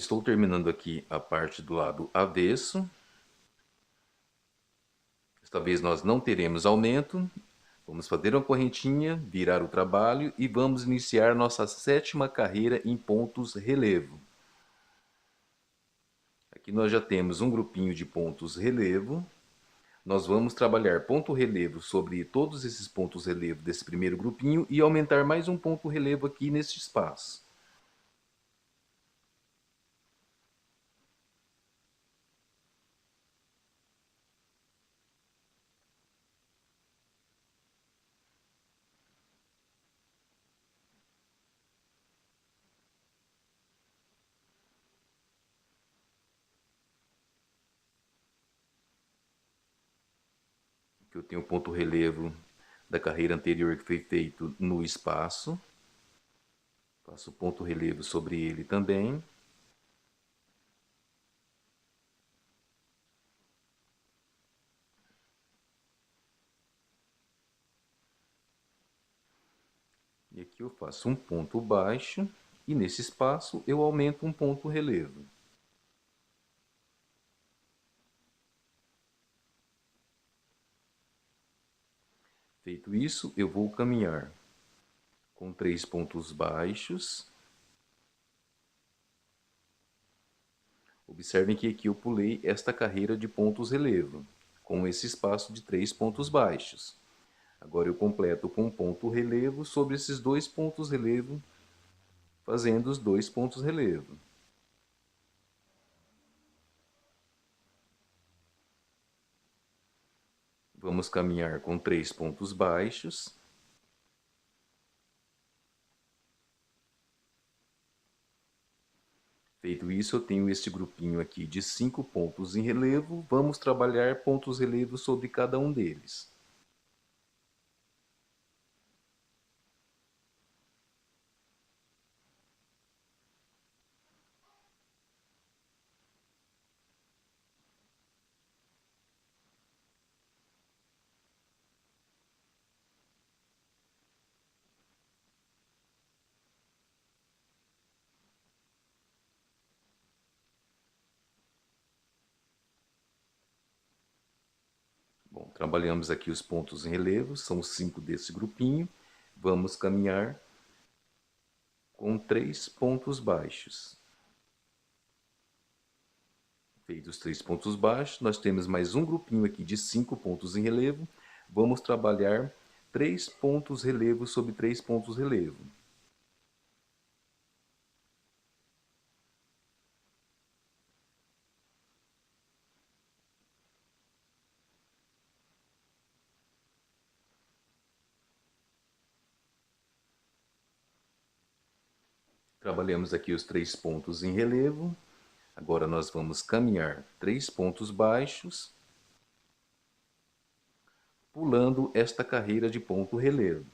estou terminando aqui a parte do lado avesso. Desta vez nós não teremos aumento. Vamos fazer uma correntinha, virar o trabalho e vamos iniciar nossa 7ª carreira em pontos relevo. Aqui nós já temos um grupinho de pontos relevo. Nós vamos trabalhar ponto relevo sobre todos esses pontos relevo desse primeiro grupinho e aumentar mais um ponto relevo aqui neste espaço. Aqui eu tenho o ponto relevo da carreira anterior que foi feito no espaço. Faço ponto relevo sobre ele também. E aqui eu faço um ponto baixo e nesse espaço eu aumento um ponto relevo. Feito isso, eu vou caminhar com 3 pontos baixos. Observem que aqui eu pulei esta carreira de pontos relevo, com esse espaço de 3 pontos baixos. Agora eu completo com um ponto relevo sobre esses 2 pontos relevo, fazendo os 2 pontos relevo. Vamos caminhar com 3 pontos baixos. Feito isso, eu tenho este grupinho aqui de 5 pontos em relevo. Vamos trabalhar pontos relevo sobre cada um deles. Bom, trabalhamos aqui os pontos em relevo, são 5 desse grupinho. Vamos caminhar com 3 pontos baixos. Feitos os 3 pontos baixos, nós temos mais um grupinho aqui de 5 pontos em relevo. Vamos trabalhar 3 pontos relevo sobre 3 pontos relevo. Trabalhamos aqui os 3 pontos em relevo. Agora nós vamos caminhar 3 pontos baixos, pulando esta carreira de ponto relevo.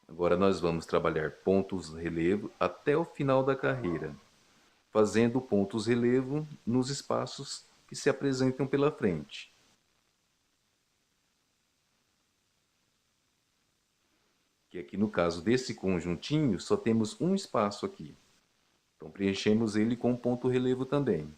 Agora nós vamos trabalhar pontos relevo até o final da carreira, fazendo pontos relevo nos espaços que se apresentam pela frente. Que aqui no caso desse conjuntinho só temos um espaço aqui. Então preenchemos ele com ponto relevo também.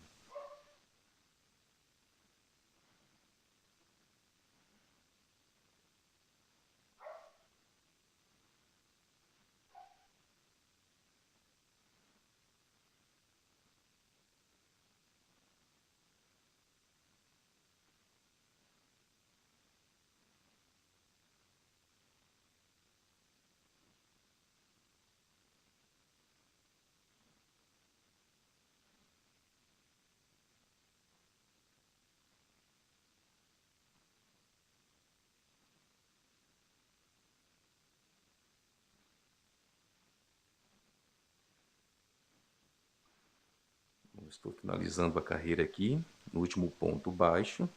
Estou finalizando a carreira aqui, no último ponto baixo.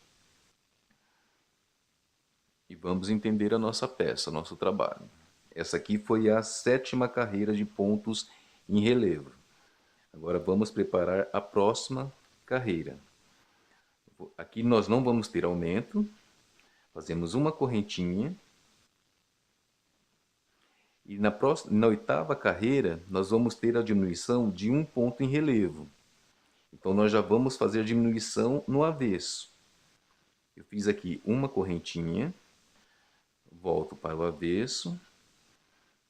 E vamos entender a nossa peça, nosso trabalho. Essa aqui foi a 7ª carreira de pontos em relevo. Agora vamos preparar a próxima carreira. Aqui nós não vamos ter aumento. Fazemos uma correntinha. E na oitava carreira, nós vamos ter a diminuição de um ponto em relevo. Então, nós já vamos fazer a diminuição no avesso. Eu fiz aqui uma correntinha, volto para o avesso.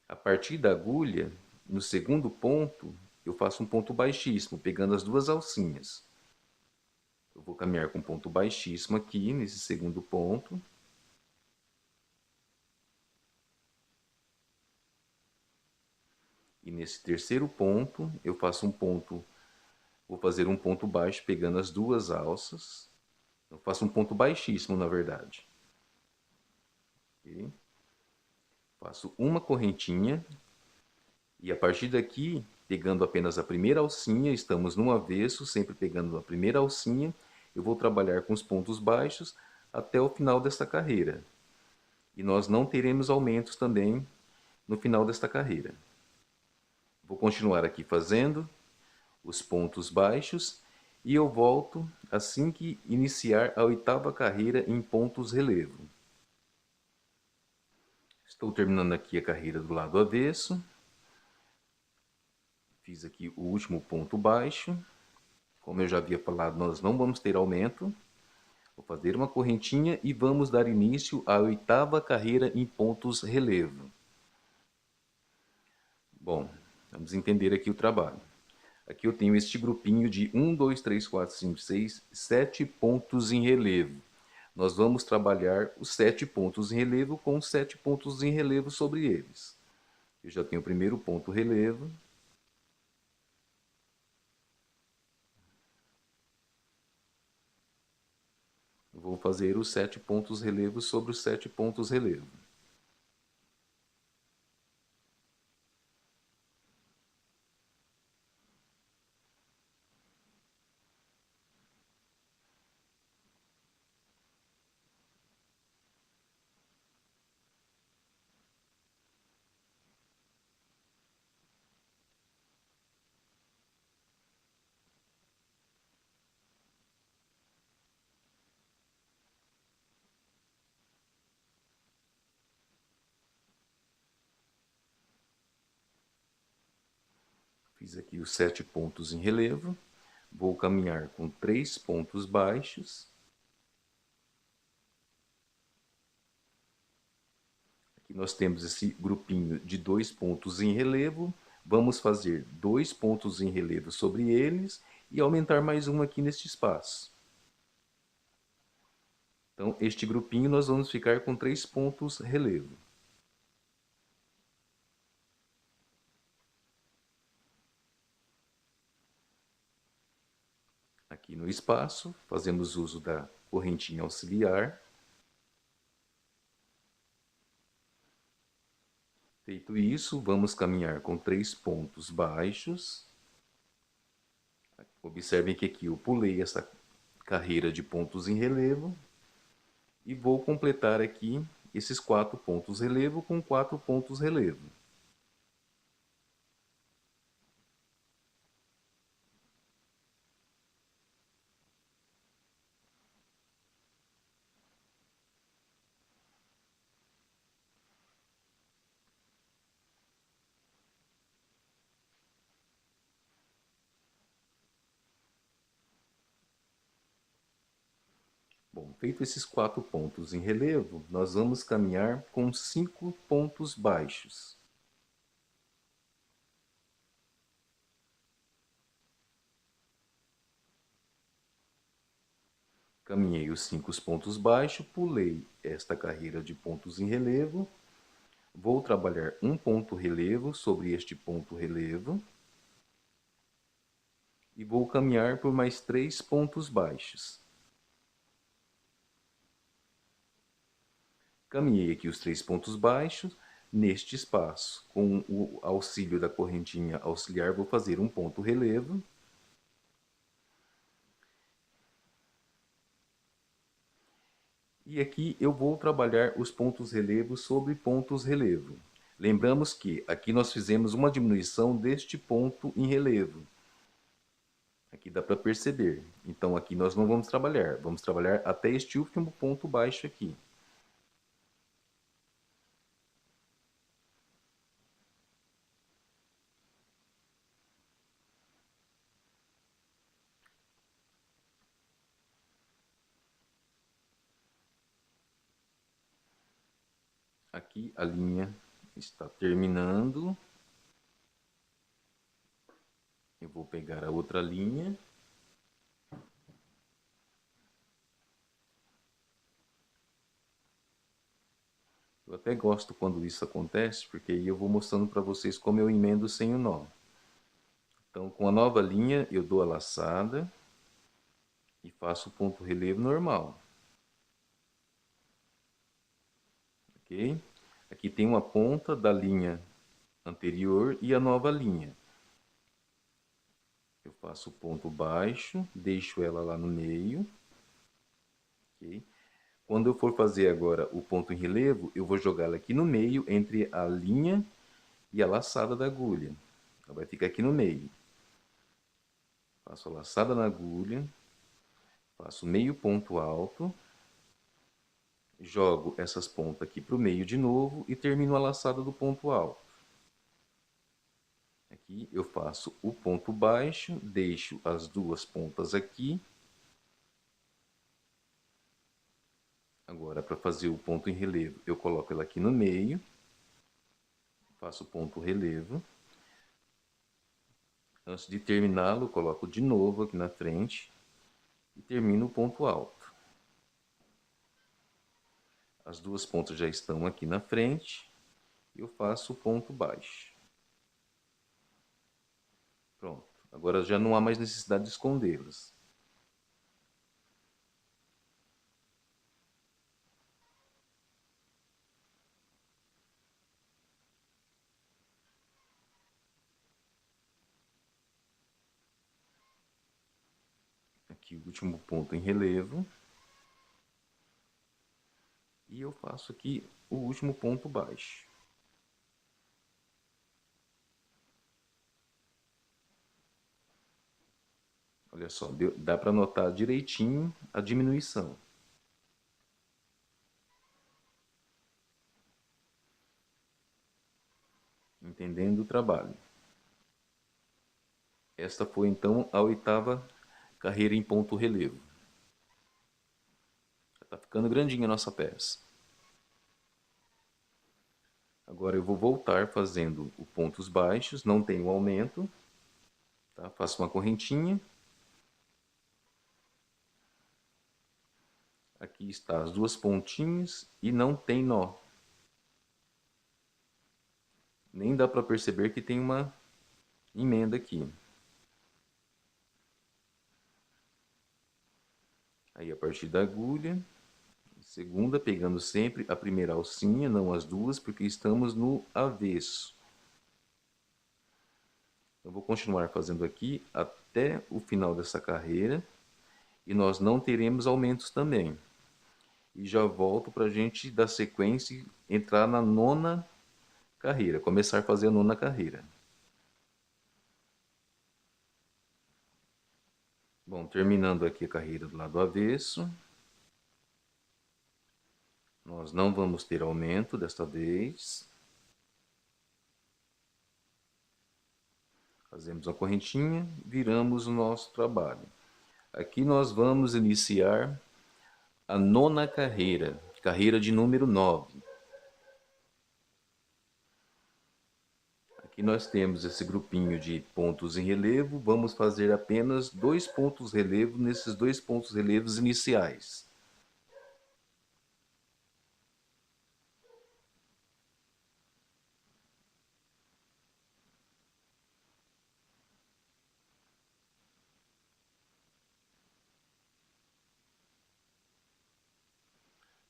A partir da agulha, no segundo ponto, eu faço um ponto baixíssimo, pegando as duas alcinhas. Eu vou caminhar com ponto baixíssimo aqui, nesse segundo ponto. E nesse terceiro ponto, eu faço um ponto, vou fazer um ponto baixo pegando as duas alças. Eu faço um ponto baixíssimo, na verdade. Okay? Faço uma correntinha. E a partir daqui, pegando apenas a primeira alcinha, estamos no avesso, sempre pegando a primeira alcinha, eu vou trabalhar com os pontos baixos até o final desta carreira. E nós não teremos aumentos também no final desta carreira. Vou continuar aqui fazendo os pontos baixos e eu volto assim que iniciar a oitava carreira em pontos relevo. Estou terminando aqui a carreira do lado avesso. Fiz aqui o último ponto baixo. Como eu já havia falado, nós não vamos ter aumento. Vou fazer uma correntinha e vamos dar início à oitava carreira em pontos relevo. Bom, vamos entender aqui o trabalho. Aqui eu tenho este grupinho de 1, 2, 3, 4, 5, 6, 7 pontos em relevo. Nós vamos trabalhar os 7 pontos em relevo com 7 pontos em relevo sobre eles. Eu já tenho o primeiro ponto relevo. Vou fazer os 7 pontos relevo sobre os 7 pontos relevo. Fiz aqui os 7 pontos em relevo. Vou caminhar com 3 pontos baixos. Aqui nós temos esse grupinho de 2 pontos em relevo. Vamos fazer 2 pontos em relevo sobre eles e aumentar mais um aqui neste espaço. Então, este grupinho nós vamos ficar com 3 pontos relevo. Aqui no espaço, fazemos uso da correntinha auxiliar. Feito isso, vamos caminhar com 3 pontos baixos. Observem que aqui eu pulei essa carreira de pontos em relevo. E vou completar aqui esses 4 pontos relevo com 4 pontos relevo. Bom, feito esses 4 pontos em relevo, nós vamos caminhar com 5 pontos baixos. Caminhei os 5 pontos baixos, pulei esta carreira de pontos em relevo, vou trabalhar um ponto relevo sobre este ponto relevo e vou caminhar por mais 3 pontos baixos. Caminhei aqui os 3 pontos baixos, neste espaço, com o auxílio da correntinha auxiliar, vou fazer um ponto relevo. E aqui eu vou trabalhar os pontos relevo sobre pontos relevo. Lembramos que aqui nós fizemos uma diminuição deste ponto em relevo. Aqui dá para perceber. Então aqui nós não vamos trabalhar até este último ponto baixo aqui. Aqui a linha está terminando. Eu vou pegar a outra linha. Eu até gosto quando isso acontece, porque aí eu vou mostrando para vocês como eu emendo sem o nó. Então, com a nova linha, eu dou a laçada e faço o ponto relevo normal. Ok? Aqui tem uma ponta da linha anterior e a nova linha. Eu faço o ponto baixo, deixo ela lá no meio. Ok? Quando eu for fazer agora o ponto em relevo, eu vou jogá-la aqui no meio, entre a linha e a laçada da agulha. Ela vai ficar aqui no meio. Faço a laçada na agulha, faço meio ponto alto, jogo essas pontas aqui para o meio de novo e termino a laçada do ponto alto. Aqui eu faço o ponto baixo, deixo as duas pontas aqui. Agora, para fazer o ponto em relevo, eu coloco ela aqui no meio, faço o ponto relevo. Antes de terminá-lo, coloco de novo aqui na frente e termino o ponto alto. As duas pontas já estão aqui na frente, eu faço o ponto baixo. Pronto, agora já não há mais necessidade de escondê-las. Aqui o último ponto em relevo. E eu faço aqui o último ponto baixo. Olha só, dá para notar direitinho a diminuição. Entendendo o trabalho. Esta foi então a oitava carreira em ponto relevo. Está ficando grandinha a nossa peça. Agora eu vou voltar fazendo os pontos baixos, não tenho aumento. Tá? Faço uma correntinha. Aqui está as duas pontinhas e não tem nó. Nem dá para perceber que tem uma emenda aqui. Aí a partir da agulha, segunda, pegando sempre a primeira alcinha, não as duas, porque estamos no avesso. Eu vou continuar fazendo aqui até o final dessa carreira e nós não teremos aumentos também. E já volto para a gente dar sequência e entrar na nona carreira, começar a fazer a nona carreira. Bom, terminando aqui a carreira do lado avesso. Nós não vamos ter aumento desta vez. Fazemos a correntinha, viramos o nosso trabalho. Aqui nós vamos iniciar a nona carreira, carreira de número 9. Aqui nós temos esse grupinho de pontos em relevo, vamos fazer apenas 2 pontos relevo nesses 2 pontos relevos iniciais.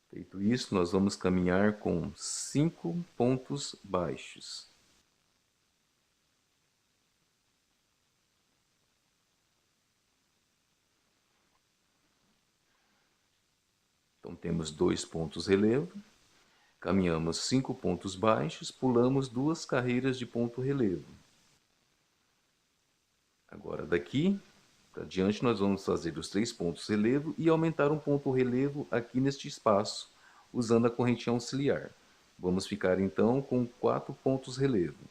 Feito isso, nós vamos caminhar com 5 pontos baixos. Então temos 2 pontos relevo, caminhamos 5 pontos baixos, pulamos 2 carreiras de ponto relevo. Agora daqui para diante nós vamos fazer os 3 pontos relevo e aumentar um ponto relevo aqui neste espaço, usando a correntinha auxiliar. Vamos ficar então com 4 pontos relevo.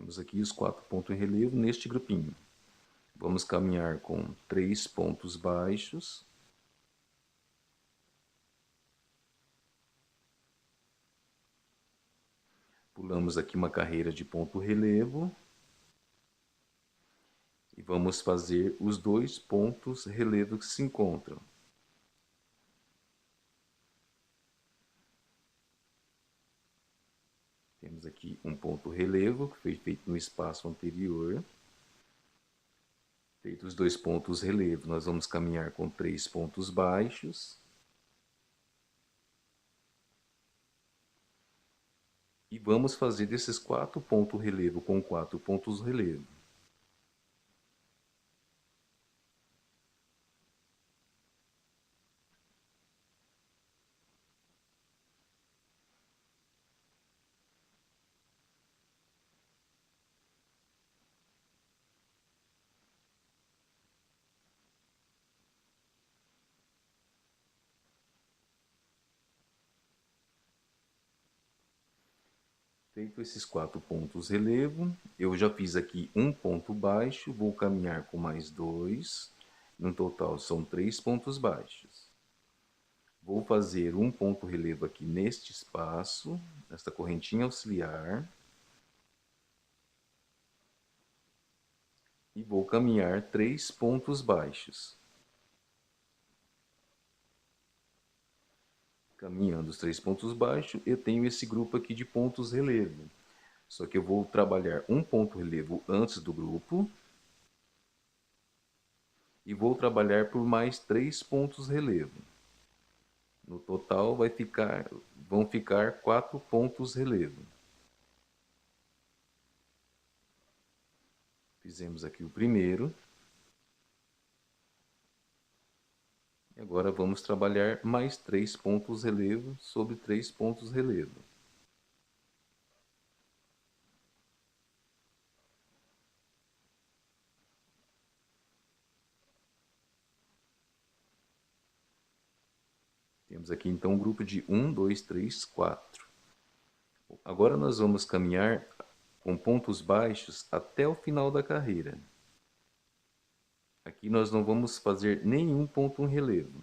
Temos aqui os 4 pontos em relevo neste grupinho. Vamos caminhar com 3 pontos baixos. Pulamos aqui uma carreira de ponto relevo. E vamos fazer os 2 pontos relevo que se encontram. Temos aqui um ponto relevo que foi feito no espaço anterior. Feitos os 2 pontos relevo, nós vamos caminhar com 3 pontos baixos. E vamos fazer desses 4 pontos relevo com 4 pontos relevo. Feito esses 4 pontos relevo, eu já fiz aqui um ponto baixo, vou caminhar com mais 2, no total são 3 pontos baixos. Vou fazer um ponto relevo aqui neste espaço, nesta correntinha auxiliar. E vou caminhar 3 pontos baixos. Caminhando os 3 pontos baixos, eu tenho esse grupo aqui de pontos relevo. Só que eu vou trabalhar um ponto relevo antes do grupo. E vou trabalhar por mais 3 pontos relevo. No total vão ficar 4 pontos relevo. Fizemos aqui o primeiro. E agora vamos trabalhar mais 3 pontos relevo sobre 3 pontos relevo. Temos aqui então um grupo de 1, 2, 3, 4. Agora nós vamos caminhar com pontos baixos até o final da carreira. Aqui nós não vamos fazer nenhum ponto em relevo.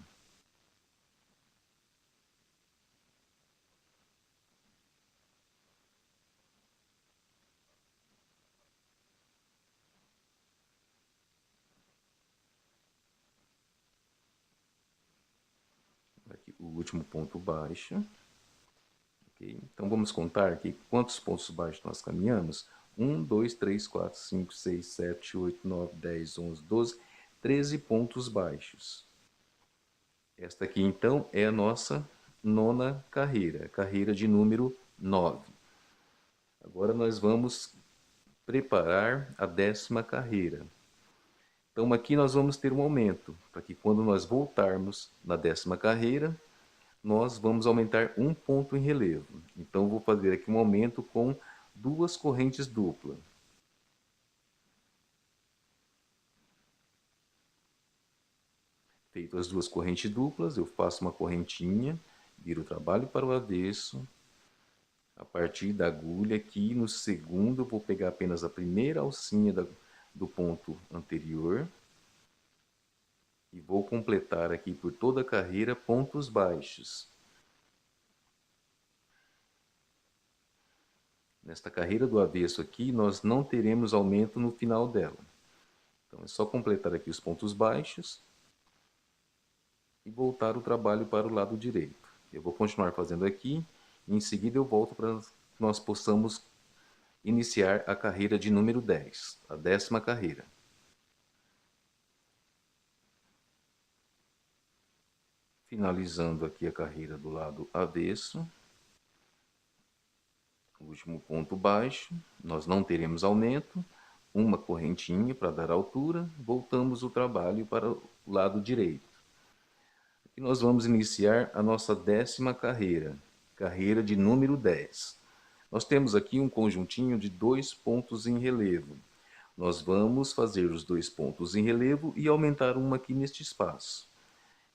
Aqui o último ponto baixo. Okay. Então vamos contar aqui quantos pontos baixos nós caminhamos. 1, 2, 3, 4, 5, 6, 7, 8, 9, 10, 11, 12, 13 pontos baixos. Esta aqui então é a nossa nona carreira, carreira de número 9. Agora nós vamos preparar a 10ª carreira. Então aqui nós vamos ter um aumento, para que quando nós voltarmos na 10ª carreira, nós vamos aumentar um ponto em relevo. Então vou fazer aqui um aumento com 2 correntes duplas. Feito as 2 correntes duplas, eu faço uma correntinha, viro o trabalho para o avesso. A partir da agulha aqui no segundo, eu vou pegar apenas a primeira alcinha do ponto anterior. E vou completar aqui por toda a carreira pontos baixos. Nesta carreira do avesso aqui, nós não teremos aumento no final dela. Então é só completar aqui os pontos baixos e voltar o trabalho para o lado direito. Eu vou continuar fazendo aqui e em seguida eu volto para que nós possamos iniciar a carreira de número 10, a 10ª carreira. Finalizando aqui a carreira do lado avesso. O último ponto baixo, nós não teremos aumento, uma correntinha para dar altura, voltamos o trabalho para o lado direito. Aqui nós vamos iniciar a nossa 10ª carreira, carreira de número 10. Nós temos aqui um conjuntinho de 2 pontos em relevo. Nós vamos fazer os 2 pontos em relevo e aumentar uma aqui neste espaço.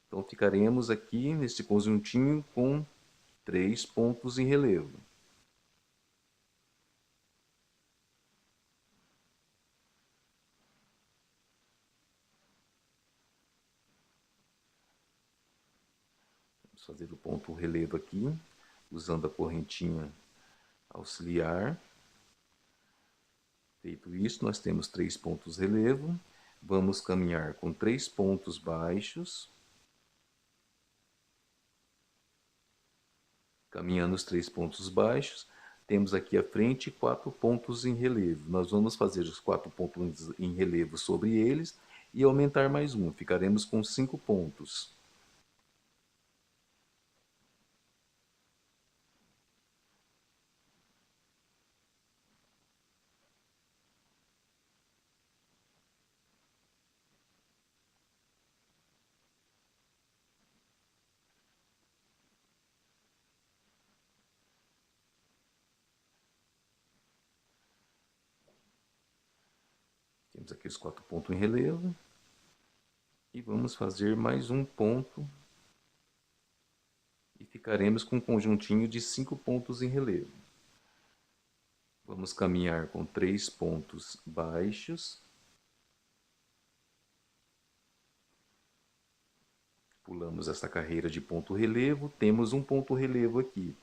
Então ficaremos aqui neste conjuntinho com 3 pontos em relevo. relevo aqui, usando a correntinha auxiliar. Feito isso, nós temos 3 pontos relevo. Vamos caminhar com 3 pontos baixos. Caminhando os 3 pontos baixos, temos aqui à frente 4 pontos em relevo. Nós vamos fazer os 4 pontos em relevo sobre eles e aumentar mais um. Ficaremos com 5 pontos. Temos aqui os 4 pontos em relevo. E vamos fazer mais um ponto. E ficaremos com um conjuntinho de 5 pontos em relevo. Vamos caminhar com 3 pontos baixos. Pulamos essa carreira de ponto relevo. Temos um ponto relevo aqui.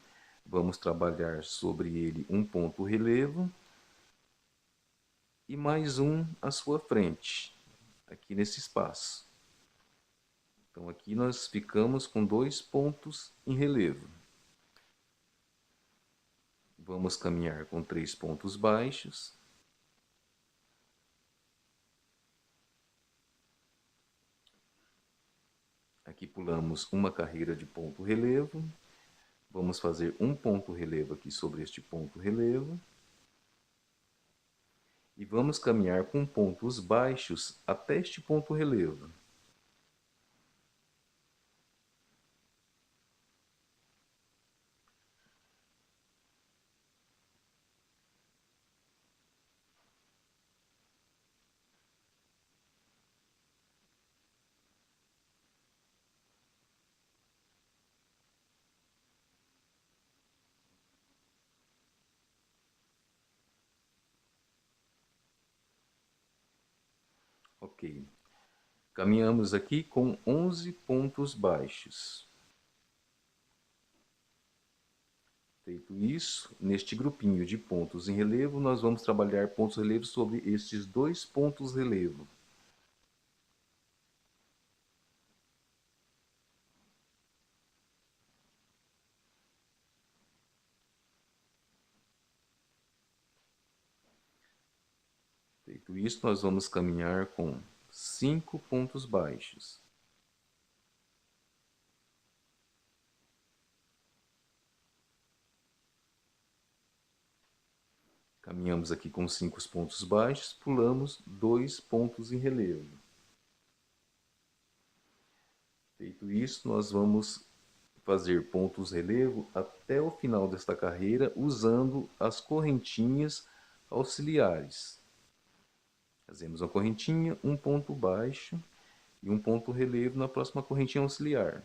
Vamos trabalhar sobre ele um ponto relevo. E mais um à sua frente, aqui nesse espaço. Então aqui nós ficamos com 2 pontos em relevo. Vamos caminhar com 3 pontos baixos. Aqui pulamos uma carreira de ponto relevo. Vamos fazer um ponto relevo aqui sobre este ponto relevo. E vamos caminhar com pontos baixos até este ponto relevo. Ok. Caminhamos aqui com 11 pontos baixos. Feito isso, neste grupinho de pontos em relevo, nós vamos trabalhar pontos relevo sobre estes 2 pontos relevo. Feito isso, nós vamos caminhar com 5 pontos baixos. Caminhamos aqui com 5 pontos baixos, pulamos 2 pontos em relevo. Feito isso, nós vamos fazer pontos relevo até o final desta carreira, usando as correntinhas auxiliares. Fazemos uma correntinha, um ponto baixo e um ponto relevo na próxima correntinha auxiliar.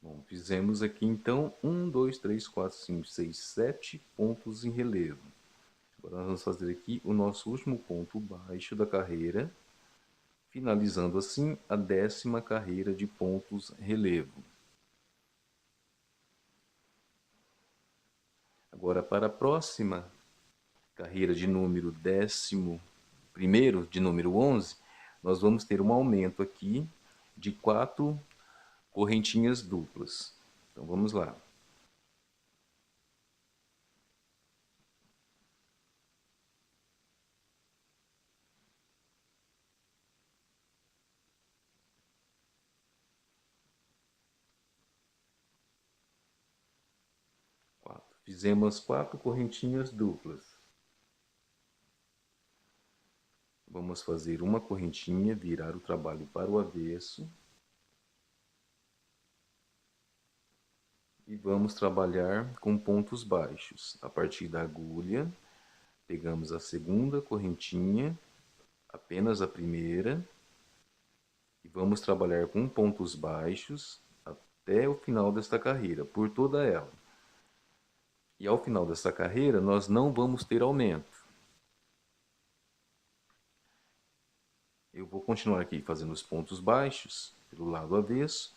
Bom, fizemos aqui então 1, 2, 3, 4, 5, 6, 7 pontos em relevo. Agora nós vamos fazer aqui o nosso último ponto baixo da carreira, finalizando assim a 10ª carreira de pontos relevo. Agora para a próxima carreira de número 11º, de número 11, nós vamos ter um aumento aqui de 4 correntinhas duplas. Então vamos lá. Fizemos 4 correntinhas duplas. Vamos fazer uma correntinha, virar o trabalho para o avesso. E vamos trabalhar com pontos baixos. A partir da agulha, pegamos a segunda correntinha, apenas a primeira, e vamos trabalhar com pontos baixos até o final desta carreira, por toda ela. E ao final dessa carreira, nós não vamos ter aumento. Eu vou continuar aqui fazendo os pontos baixos pelo lado avesso.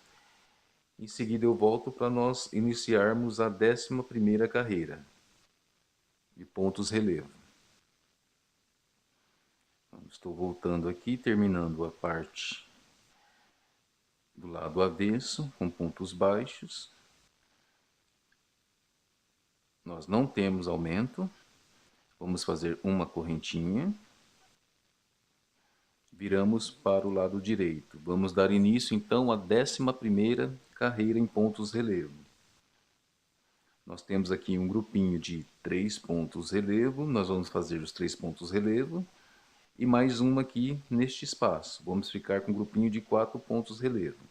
Em seguida eu volto para nós iniciarmos a 11ª carreira de pontos relevo. Então, estou voltando aqui, terminando a parte do lado avesso com pontos baixos. Nós não temos aumento. Vamos fazer uma correntinha. Viramos para o lado direito. Vamos dar início então à 11ª carreira em pontos relevo. Nós temos aqui um grupinho de 3 pontos relevo. Nós vamos fazer os 3 pontos relevo. E mais uma aqui neste espaço. Vamos ficar com um grupinho de 4 pontos relevo.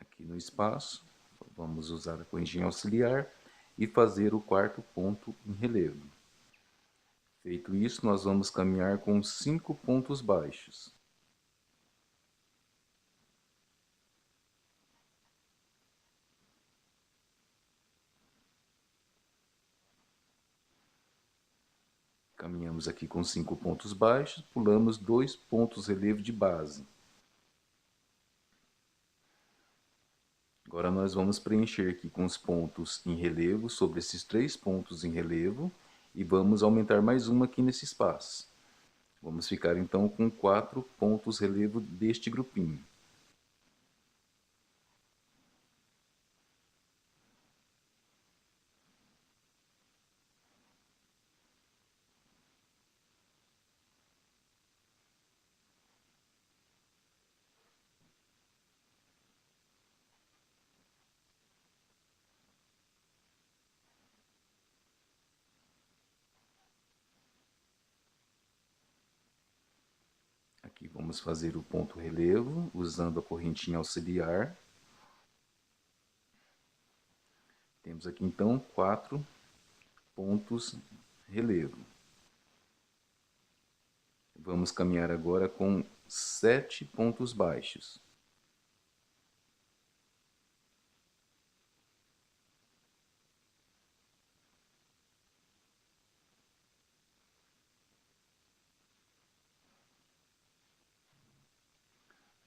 Aqui no espaço, vamos usar a correntinha auxiliar e fazer o 4º ponto em relevo. Feito isso, nós vamos caminhar com 5 pontos baixos. Caminhamos aqui com 5 pontos baixos, pulamos 2 pontos relevo de base. Agora nós vamos preencher aqui com os pontos em relevo, sobre esses 3 pontos em relevo, e vamos aumentar mais uma aqui nesse espaço. Vamos ficar então com 4 pontos relevo deste grupinho. Aqui vamos fazer o ponto relevo, usando a correntinha auxiliar. Temos aqui então 4 pontos relevo. Vamos caminhar agora com 7 pontos baixos.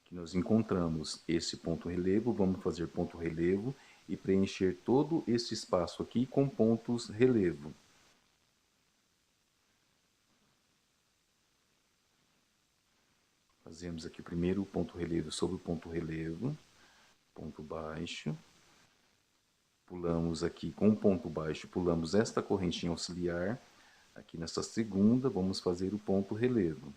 Aqui nós encontramos esse ponto relevo, vamos fazer ponto relevo e preencher todo esse espaço aqui com pontos relevo. Fazemos aqui primeiro o ponto relevo sobre o ponto relevo, ponto baixo. Pulamos aqui com o ponto baixo, pulamos esta correntinha auxiliar. Aqui nessa segunda, vamos fazer o ponto relevo.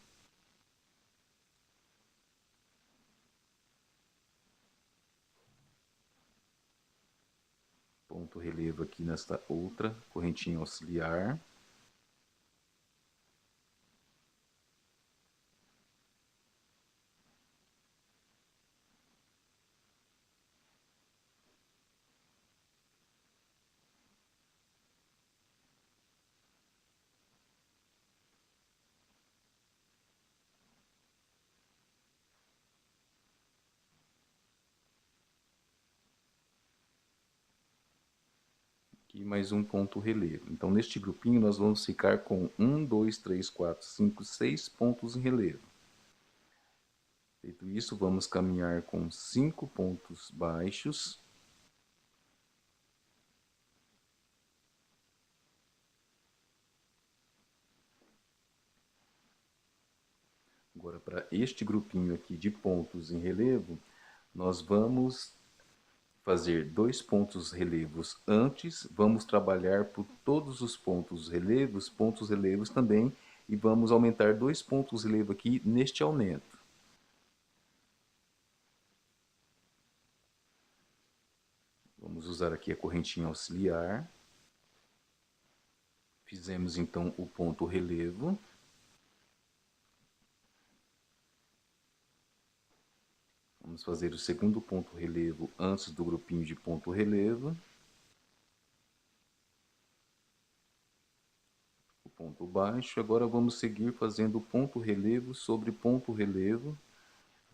Ponto relevo aqui nesta outra correntinha auxiliar. E mais um ponto relevo. Então, neste grupinho, nós vamos ficar com 1, 2, 3, 4, 5, 6 pontos em relevo. Feito isso, vamos caminhar com 5 pontos baixos. Agora, para este grupinho aqui de pontos em relevo, nós vamos fazer 2 pontos relevos antes, vamos trabalhar por todos os pontos relevos também, e vamos aumentar 2 pontos relevo aqui neste aumento. Vamos usar aqui a correntinha auxiliar. Fizemos então o ponto relevo. Vamos fazer o segundo ponto relevo antes do grupinho de ponto relevo. O ponto baixo. Agora vamos seguir fazendo ponto relevo sobre ponto relevo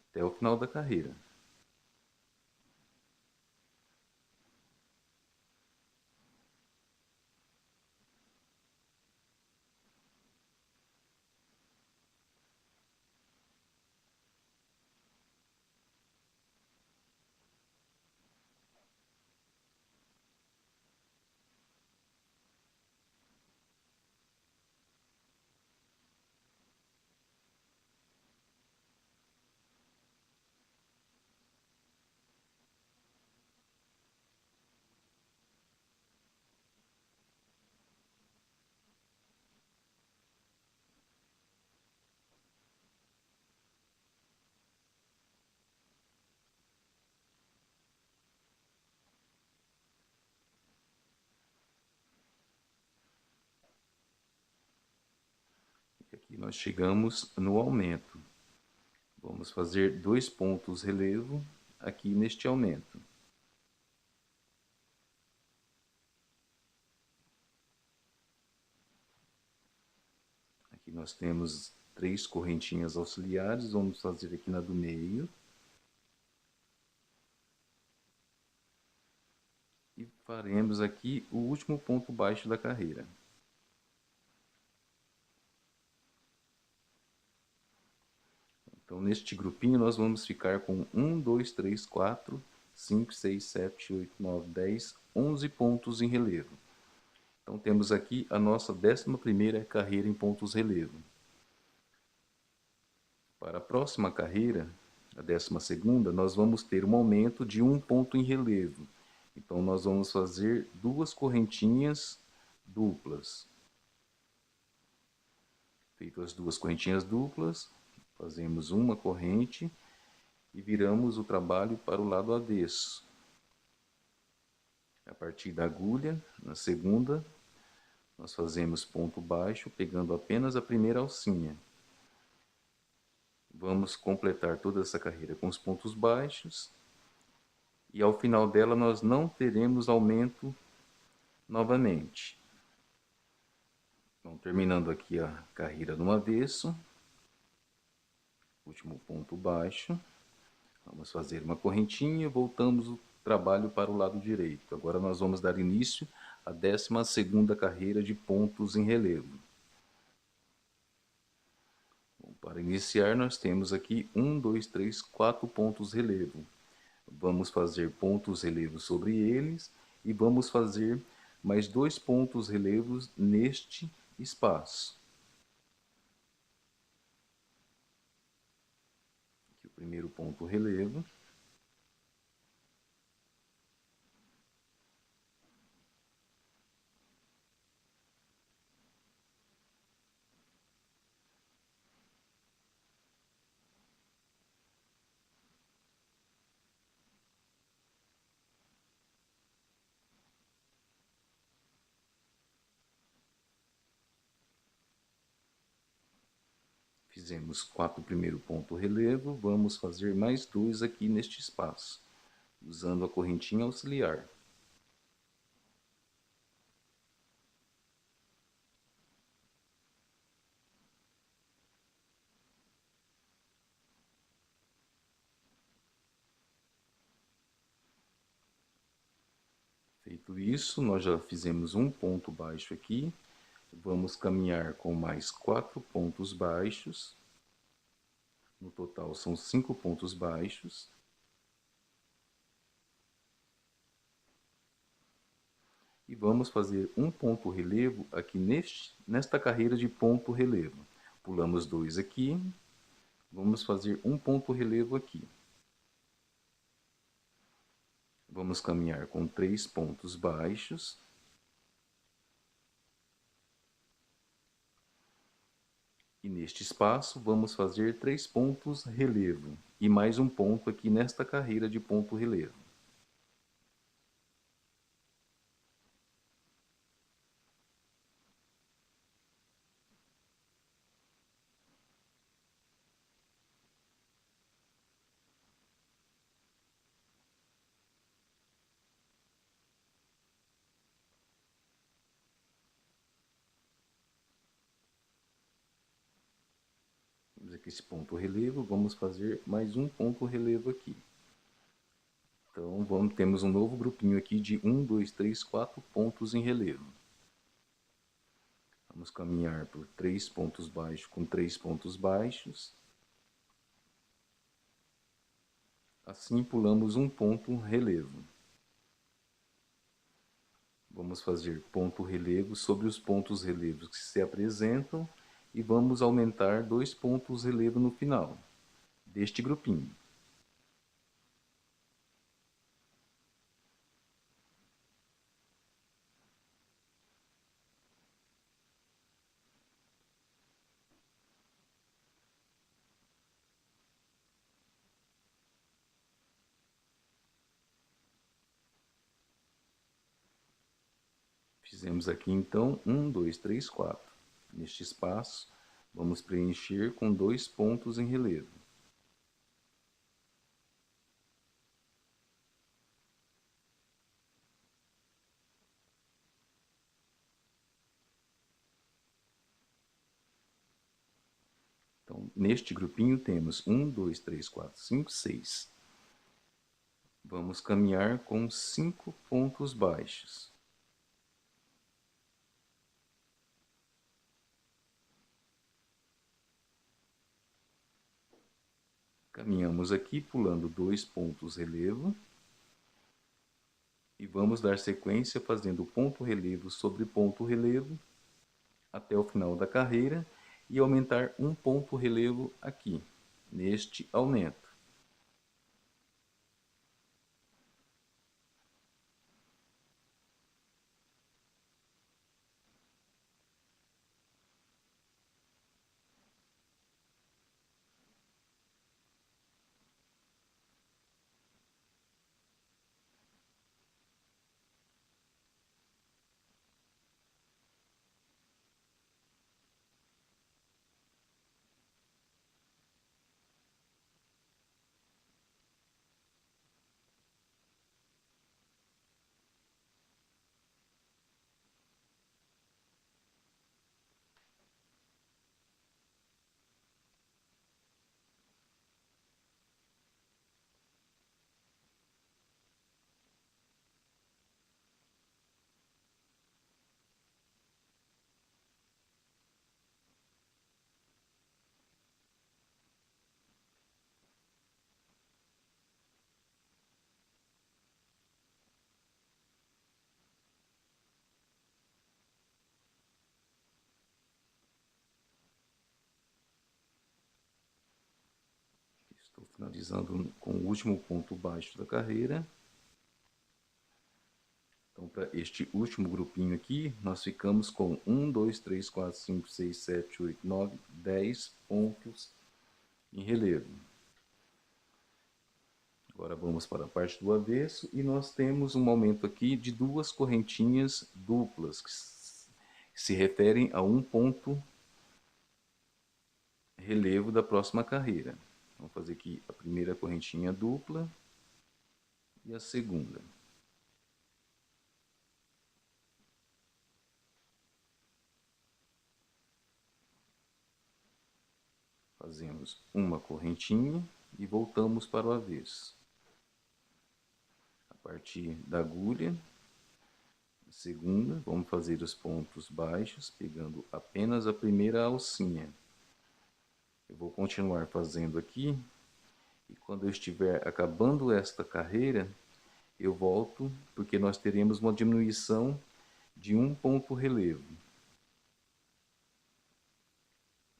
até o final da carreira. Aqui nós chegamos no aumento. Vamos fazer 2 pontos relevo aqui neste aumento. Aqui nós temos 3 correntinhas auxiliares, vamos fazer aqui na do meio. E faremos aqui o último ponto baixo da carreira. Então, neste grupinho, nós vamos ficar com 1, 2, 3, 4, 5, 6, 7, 8, 9, 10, 11 pontos em relevo. Então, temos aqui a nossa 11ª carreira em pontos relevo. Para a próxima carreira, a 12ª, nós vamos ter um aumento de 1 ponto em relevo. Então, nós vamos fazer 2 correntinhas duplas. Feito as 2 correntinhas duplas, fazemos uma corrente e viramos o trabalho para o lado avesso. A partir da agulha, na segunda, nós fazemos ponto baixo, pegando apenas a primeira alcinha. Vamos completar toda essa carreira com os pontos baixos. E ao final dela nós não teremos aumento novamente. Então, terminando aqui a carreira no avesso. Último ponto baixo. Vamos fazer uma correntinha e voltamos o trabalho para o lado direito. Agora nós vamos dar início à 12ª carreira de pontos em relevo. Bom, para iniciar nós temos aqui 1, 2, 3, 4 pontos relevo. Vamos fazer pontos relevos sobre eles e vamos fazer mais 2 pontos relevos neste espaço. Aqui o primeiro ponto relevo. Fizemos 4 primeiro ponto relevo, vamos fazer mais 2 aqui neste espaço, usando a correntinha auxiliar. Feito isso, nós já fizemos um ponto baixo aqui, vamos caminhar com mais 4 pontos baixos, no total são 5 pontos baixos. E vamos fazer um ponto relevo aqui nesta carreira de ponto relevo. Pulamos 2 aqui, Vamos fazer um ponto relevo aqui. Vamos caminhar com 3 pontos baixos. E neste espaço vamos fazer 3 pontos relevo e mais um ponto aqui nesta carreira de ponto relevo. Temos aqui esse ponto relevo, vamos fazer mais um ponto relevo aqui. Então temos um novo grupinho aqui de 1, 2, 3, 4 pontos em relevo. Vamos caminhar por 3 pontos baixos com 3 pontos baixos. Assim pulamos um ponto relevo. Vamos fazer ponto relevo sobre os pontos relevos que se apresentam e vamos aumentar 2 pontos relevo no final deste grupinho. Fizemos aqui então 1, 2, 3, 4. Neste espaço, vamos preencher com 2 pontos em relevo. Então, neste grupinho temos 1, 2, 3, 4, 5, 6. Vamos caminhar com 5 pontos baixos. Caminhamos aqui pulando 2 pontos relevo. E vamos dar sequência fazendo ponto relevo sobre ponto relevo até o final da carreira e aumentar um ponto relevo aqui, neste aumento. Estou finalizando com o último ponto baixo da carreira. Então, para este último grupinho aqui, nós ficamos com 1, 2, 3, 4, 5, 6, 7, 8, 9, 10 pontos em relevo. Agora vamos para a parte do avesso e nós temos um aumento aqui de 2 correntinhas duplas, que se referem a um ponto relevo da próxima carreira. Vamos fazer aqui a primeira correntinha dupla e a segunda. Fazemos uma correntinha e voltamos para o avesso. A partir da agulha, a segunda, vamos fazer os pontos baixos, pegando apenas a primeira alcinha. Eu vou continuar fazendo aqui, e quando eu estiver acabando esta carreira, eu volto, porque nós teremos uma diminuição de um ponto relevo.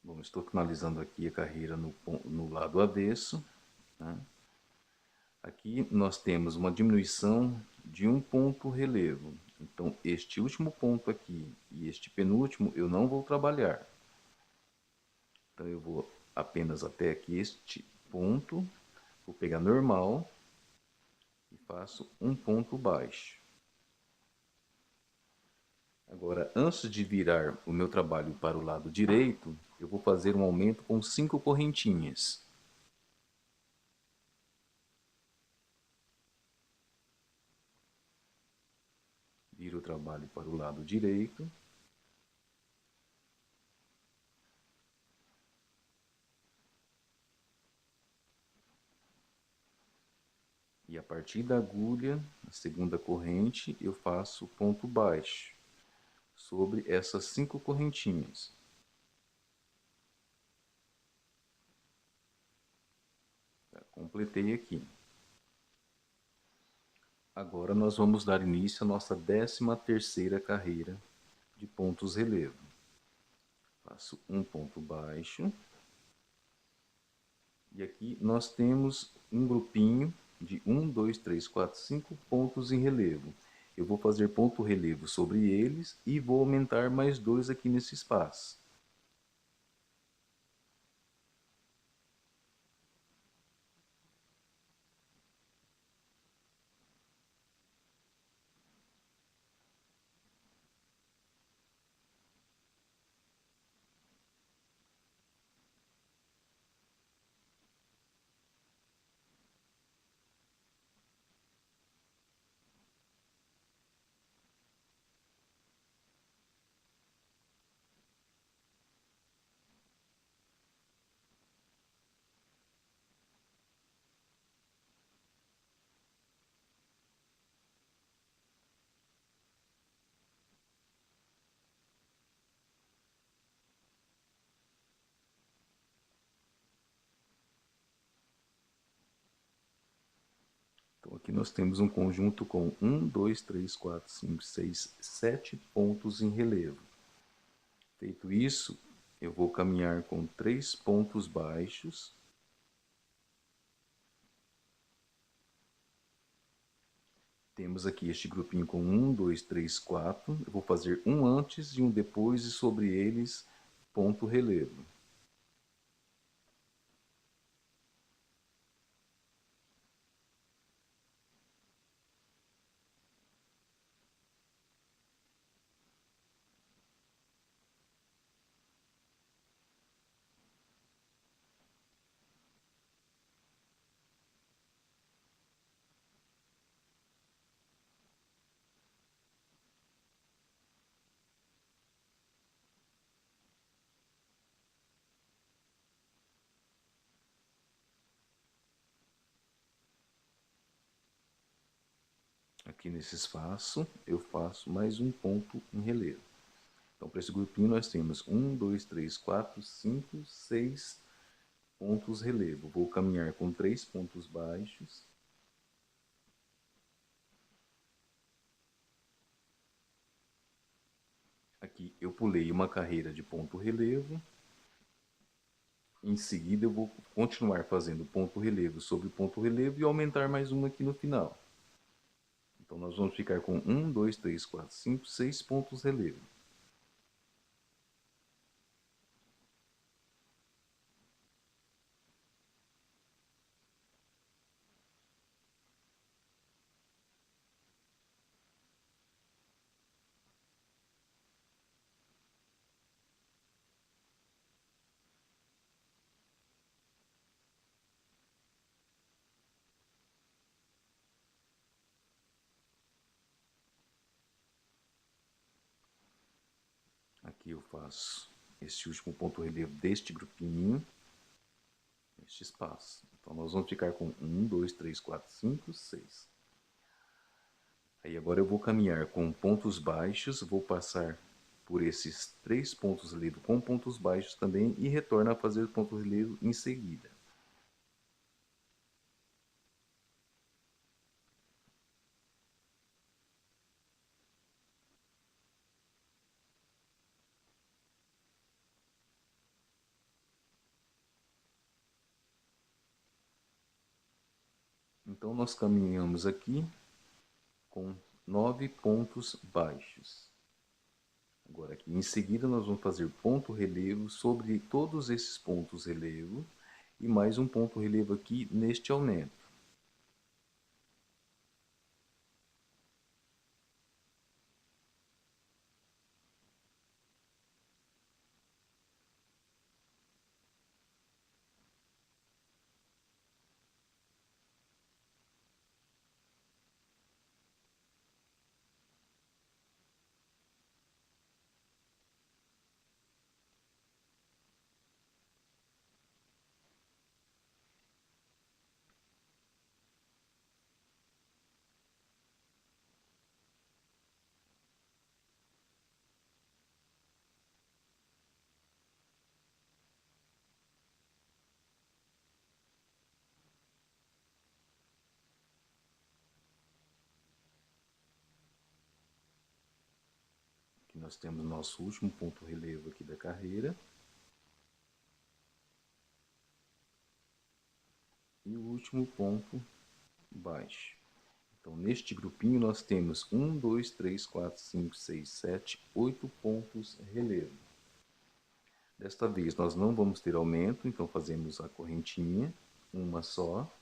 Bom, estou finalizando aqui a carreira no lado avesso, né? Aqui nós temos uma diminuição de um ponto relevo. Então, este último ponto aqui e este penúltimo eu não vou trabalhar. Então, eu vou apenas até aqui este ponto, vou pegar normal e faço um ponto baixo. Agora, antes de virar o meu trabalho para o lado direito, eu vou fazer um aumento com 5 correntinhas. Viro o trabalho para o lado direito. E a partir da agulha, a segunda corrente, eu faço ponto baixo sobre essas 5 correntinhas. Completei aqui. Agora nós vamos dar início à nossa 13ª carreira de pontos relevo. Faço um ponto baixo. E aqui nós temos um grupinho de 1, 2, 3, 4, 5 pontos em relevo. Eu vou fazer ponto relevo sobre eles e vou aumentar mais 2 aqui nesse espaço. Então aqui nós temos um conjunto com 1, 2, 3, 4, 5, 6, 7 pontos em relevo. Feito isso, eu vou caminhar com 3 pontos baixos. Temos aqui este grupinho com 1, 2, 3, 4. Eu vou fazer um antes e um depois e sobre eles ponto relevo. Aqui nesse espaço eu faço mais um ponto em relevo. Então para esse grupinho nós temos 1, 2, 3, 4, 5, 6 pontos relevo. Vou caminhar com 3 pontos baixos. Aqui eu pulei uma carreira de ponto relevo. Em seguida eu vou continuar fazendo ponto relevo sobre ponto relevo e aumentar mais um aqui no final. Então nós vamos ficar com 1, 2, 3, 4, 5, 6 pontos relevo. Aqui eu faço esse último ponto relevo deste grupinho, este espaço. Então nós vamos ficar com 1, 2, 3, 4, 5, 6. Aí agora eu vou caminhar com pontos baixos, vou passar por esses 3 pontos relevo com pontos baixos também e retorno a fazer ponto relevo em seguida. Então, nós caminhamos aqui com 9 pontos baixos. Agora, aqui em seguida, nós vamos fazer ponto relevo sobre todos esses pontos relevo e mais um ponto relevo aqui neste aumento. Aqui nós temos nosso último ponto relevo aqui da carreira. E o último ponto baixo. Então, neste grupinho nós temos 1, 2, 3, 4, 5, 6, 7, 8 pontos relevo. Desta vez nós não vamos ter aumento, então fazemos a correntinha, uma só.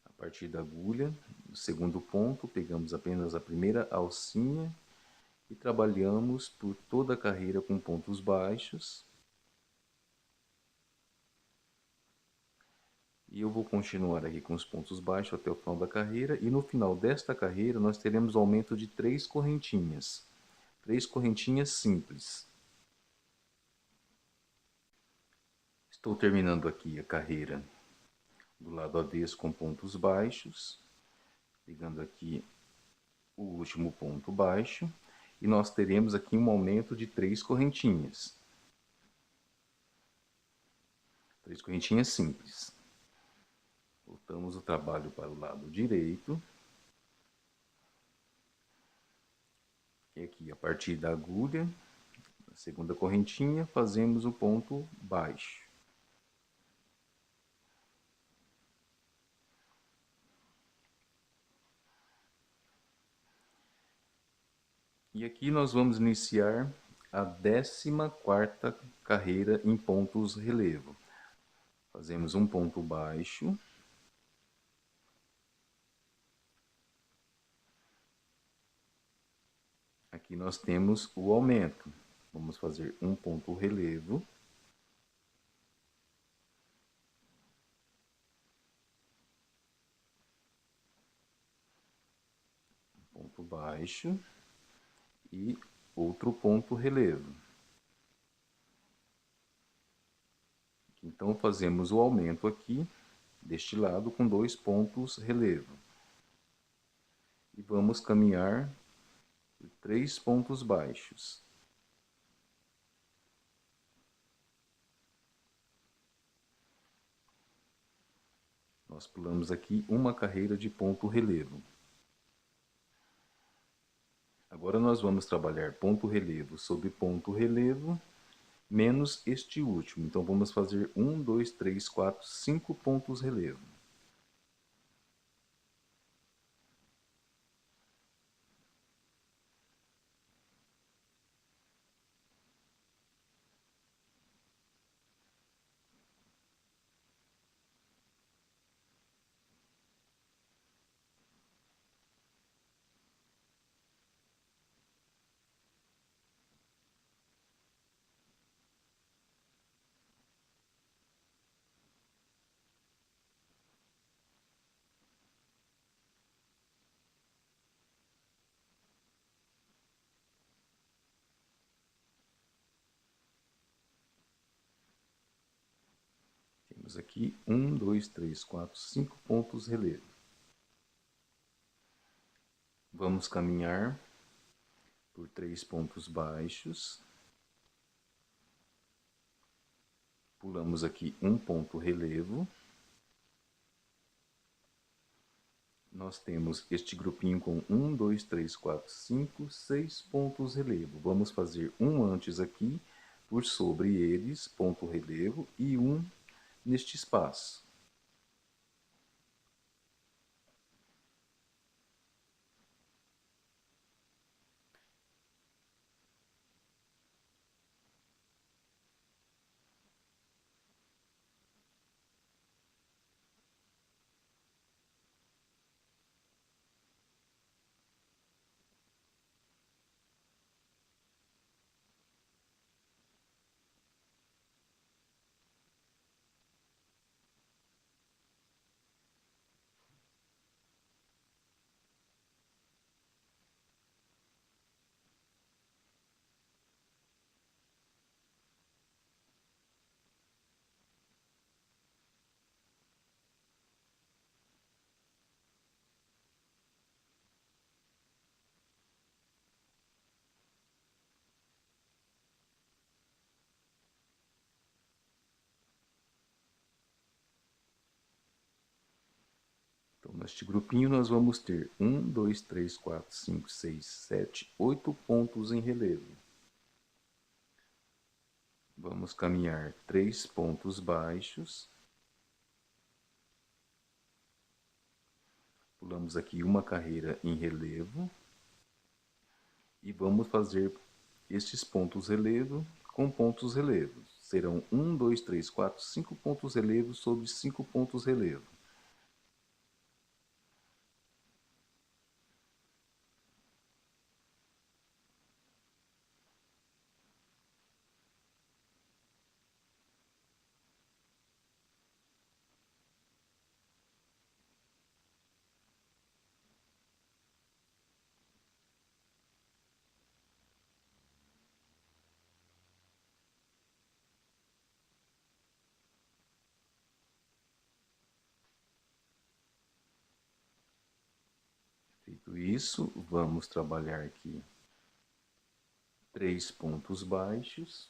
A partir da agulha, no segundo ponto, pegamos apenas a primeira alcinha e trabalhamos por toda a carreira com pontos baixos. E eu vou continuar aqui com os pontos baixos até o final da carreira. E no final desta carreira nós teremos aumento de 3 correntinhas. 3 correntinhas simples. Estou terminando aqui a carreira do lado avesso com pontos baixos. Pegando aqui o último ponto baixo. E nós teremos aqui um aumento de 3 correntinhas. 3 correntinhas simples. Voltamos o trabalho para o lado direito. E aqui, a partir da agulha, na segunda correntinha, fazemos o ponto baixo. E aqui nós vamos iniciar a 14ª carreira em pontos relevo. Fazemos um ponto baixo. Aqui nós temos o aumento. Vamos fazer um ponto relevo. Ponto baixo. E outro ponto relevo. Então, fazemos o aumento aqui, deste lado, com 2 pontos relevo. E vamos caminhar por 3 pontos baixos. Nós pulamos aqui uma carreira de ponto relevo. Agora nós vamos trabalhar ponto relevo sobre ponto relevo, menos este último. Então, vamos fazer 1, 2, 3, 4, 5 pontos relevo. Temos aqui 1, 2, 3, 4, 5 pontos relevo. Vamos caminhar por 3 pontos baixos. Pulamos aqui um ponto relevo. Nós temos este grupinho com 1, 2, 3, 4, 5, 6 pontos relevo. Vamos fazer um antes aqui, por sobre eles, ponto relevo, e um neste espaço. Então, neste grupinho nós vamos ter 1, 2, 3, 4, 5, 6, 7, 8 pontos em relevo. Vamos caminhar 3 pontos baixos. Pulamos aqui uma carreira em relevo. E vamos fazer estes pontos relevo com pontos relevos. Serão 1, 2, 3, 4, 5 pontos relevo sobre 5 pontos relevo. Feito isso, vamos trabalhar aqui 3 pontos baixos.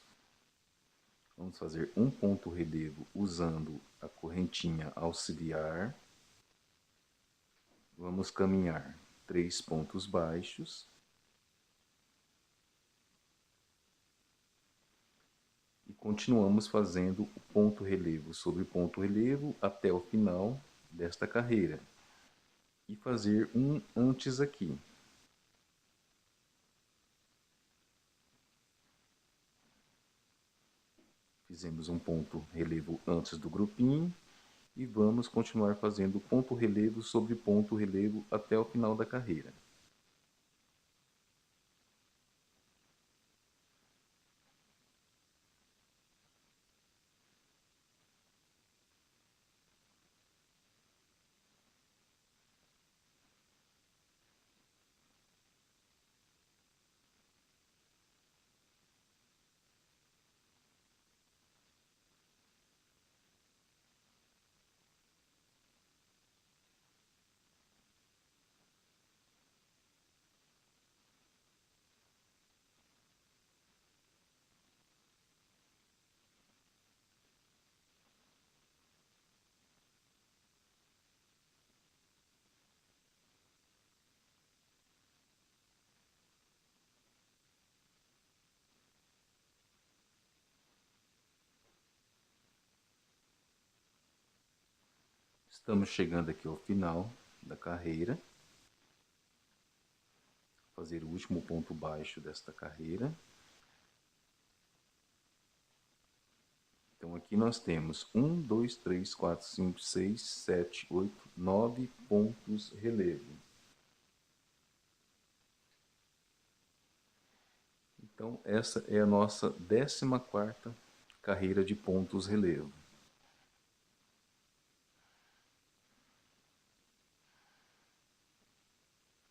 Vamos fazer um ponto relevo usando a correntinha auxiliar. Vamos caminhar 3 pontos baixos. E continuamos fazendo o ponto relevo sobre ponto relevo até o final desta carreira. E fazer um antes aqui. Fizemos um ponto relevo antes do grupinho e vamos continuar fazendo ponto relevo sobre ponto relevo até o final da carreira. Estamos chegando aqui ao final da carreira. Fazer o último ponto baixo desta carreira. Então aqui nós temos 1, 2, 3, 4, 5, 6, 7, 8, 9 pontos relevo. Então essa é a nossa 14ª carreira de pontos relevo.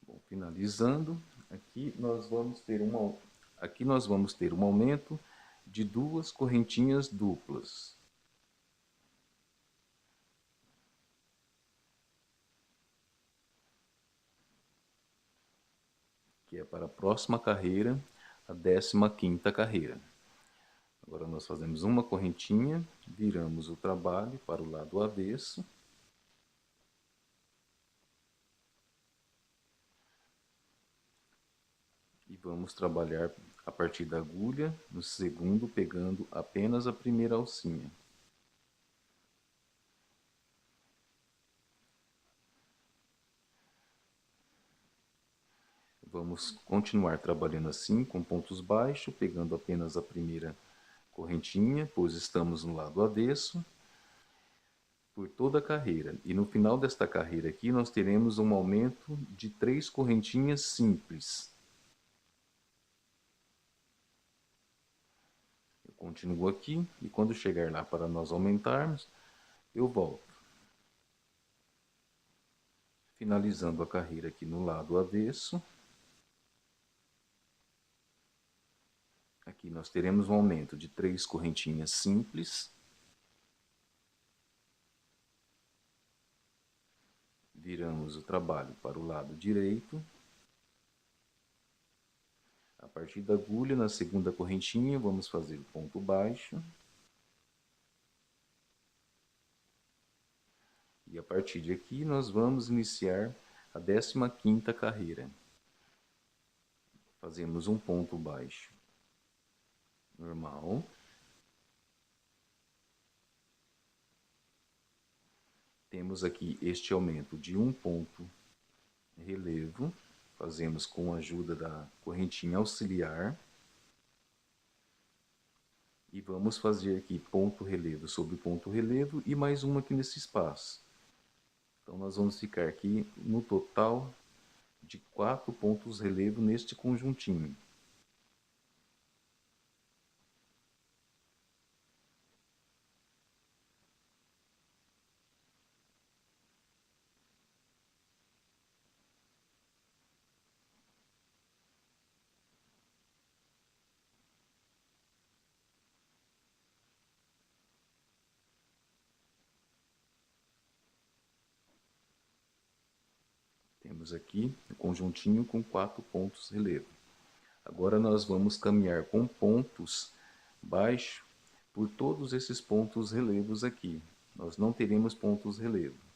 Bom, finalizando, aqui nós vamos ter um aumento de 2 correntinhas duplas. Que é para a próxima carreira, a 15ª carreira. Agora nós fazemos uma correntinha, viramos o trabalho para o lado avesso. E vamos trabalhar a partir da agulha, no segundo pegando apenas a primeira alcinha. Vamos continuar trabalhando assim, com pontos baixos, pegando apenas a primeira correntinha, pois estamos no lado avesso, por toda a carreira. E no final desta carreira aqui, nós teremos um aumento de 3 correntinhas simples. Eu continuo aqui, e quando chegar lá para nós aumentarmos, eu volto. Finalizando a carreira aqui no lado avesso. Aqui nós teremos um aumento de 3 correntinhas simples. Viramos o trabalho para o lado direito. A partir da agulha, na segunda correntinha, vamos fazer o ponto baixo. E a partir de aqui, nós vamos iniciar a 15ª carreira. Fazemos um ponto baixo normal. Temos aqui este aumento de um ponto relevo. Fazemos com a ajuda da correntinha auxiliar. E vamos fazer aqui ponto relevo sobre ponto relevo e mais uma aqui nesse espaço. Então nós vamos ficar aqui no total de 4 pontos relevo neste conjuntinho. Temos aqui o conjuntinho com 4 pontos relevo. Agora nós vamos caminhar com pontos baixos por todos esses pontos relevos aqui. Nós não teremos pontos relevo.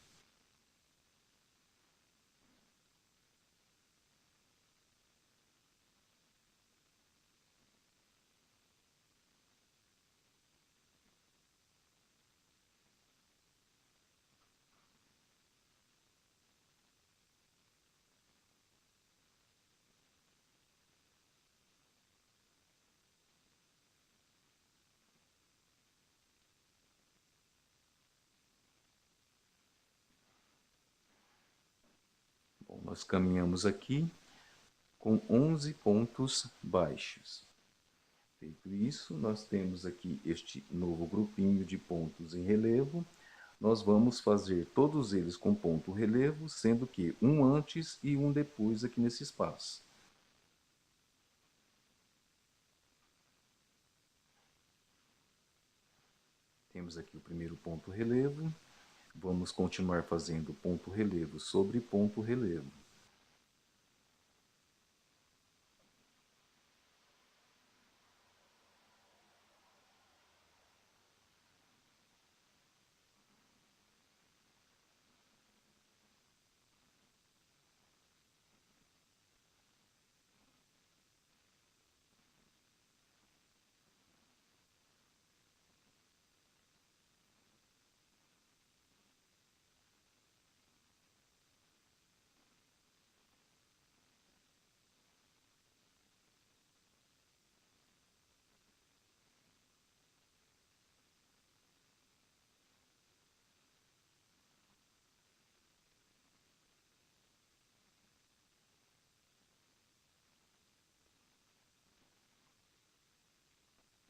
Bom, nós caminhamos aqui com 11 pontos baixos. Feito isso, nós temos aqui este novo grupinho de pontos em relevo. Nós vamos fazer todos eles com ponto relevo, sendo que um antes e um depois aqui nesse espaço. Temos aqui o primeiro ponto relevo. Vamos continuar fazendo ponto relevo sobre ponto relevo.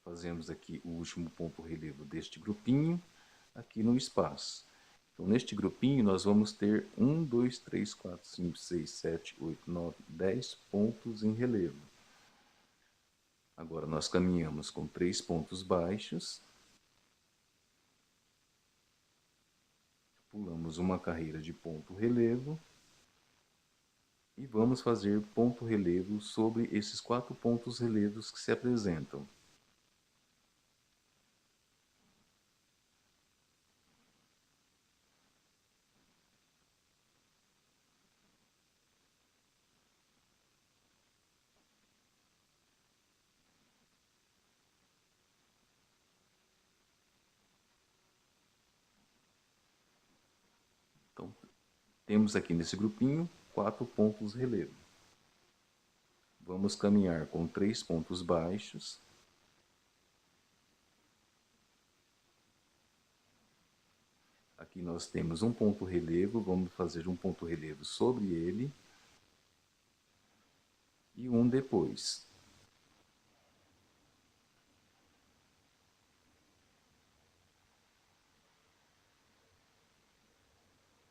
Fazemos aqui o último ponto relevo deste grupinho, aqui no espaço. Então, neste grupinho, nós vamos ter 1, 2, 3, 4, 5, 6, 7, 8, 9, 10 pontos em relevo. Agora, nós caminhamos com 3 pontos baixos. Pulamos uma carreira de ponto relevo. E vamos fazer ponto relevo sobre esses 4 pontos relevos que se apresentam. Temos aqui nesse grupinho 4 pontos relevo. Vamos caminhar com 3 pontos baixos. Aqui nós temos um ponto relevo, vamos fazer um ponto relevo sobre ele e um depois.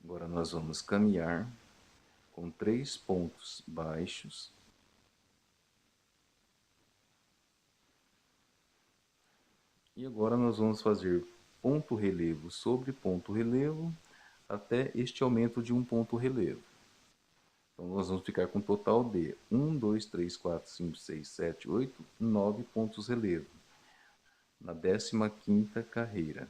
Agora nós vamos caminhar com 3 pontos baixos. E agora nós vamos fazer ponto relevo sobre ponto relevo até este aumento de um ponto relevo. Então nós vamos ficar com um total de 1, 2, 3, 4, 5, 6, 7, 8, 9 pontos relevo na 15ª carreira.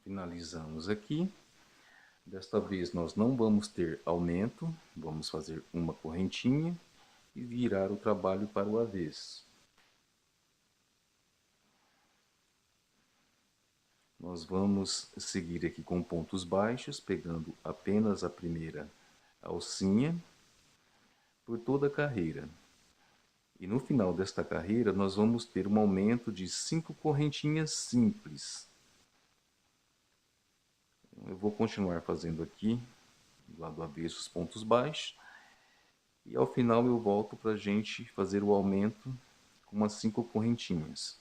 Finalizamos aqui. Desta vez nós não vamos ter aumento, vamos fazer uma correntinha e virar o trabalho para o avesso. Nós vamos seguir aqui com pontos baixos, pegando apenas a primeira alcinha por toda a carreira. E no final desta carreira nós vamos ter um aumento de 5 correntinhas simples. Eu vou continuar fazendo aqui, do lado avesso, os pontos baixos. E ao final eu volto para a gente fazer o aumento com umas 5 correntinhas.